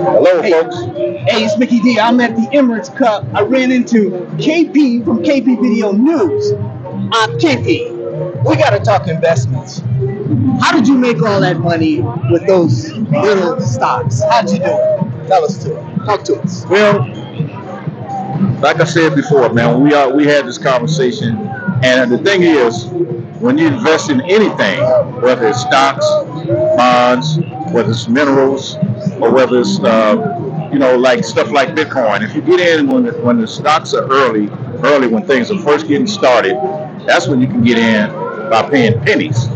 Hello, folks. Hey, it's Mickey D. I'm at the Emirates Cup. I ran into KP from KP Video News. KP, we got to talk investments. How did you make all that money with those little stocks? How'd you do it? Tell us to it. Talk to us. Well, like I said before, man, we had this conversation, and the thing is, when you invest in anything, whether it's stocks, bonds, whether it's minerals, or whether it's like stuff like Bitcoin, if you get in when the stocks are early when things are first getting started, that's when you can get in by paying pennies.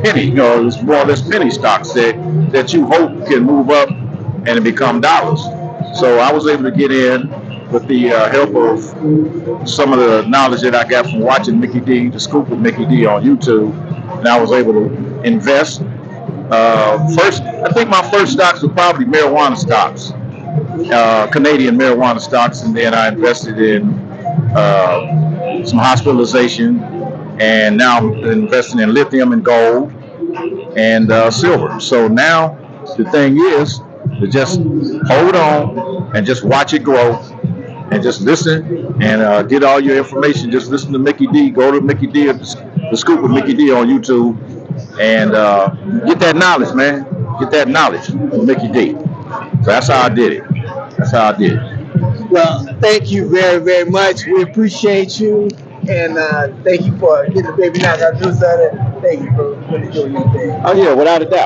It's more or less penny stocks that you hope can move up and become dollars. So I was able to get in with the help of some of the knowledge that I got from watching Mickey D, the Scoop with Mickey D on YouTube, and I was able to invest. I think my first stocks were probably marijuana stocks, Canadian marijuana stocks, and then I invested in some hospitalization, and now I'm investing in lithium and gold and silver. So now the thing is to just hold on and just watch it grow and just listen and get all your information. Just listen to Mickey D. Go to Mickey D, the Scoop with Mickey D on YouTube, and get that knowledge, man. Get that knowledge from Mickey D. So that's how I did it. That's how I did it. Well, thank you very, very much. We appreciate you. And thank you for getting the Baby Knockout newsletter. Thank you for doing your thing. Oh, yeah, without a doubt.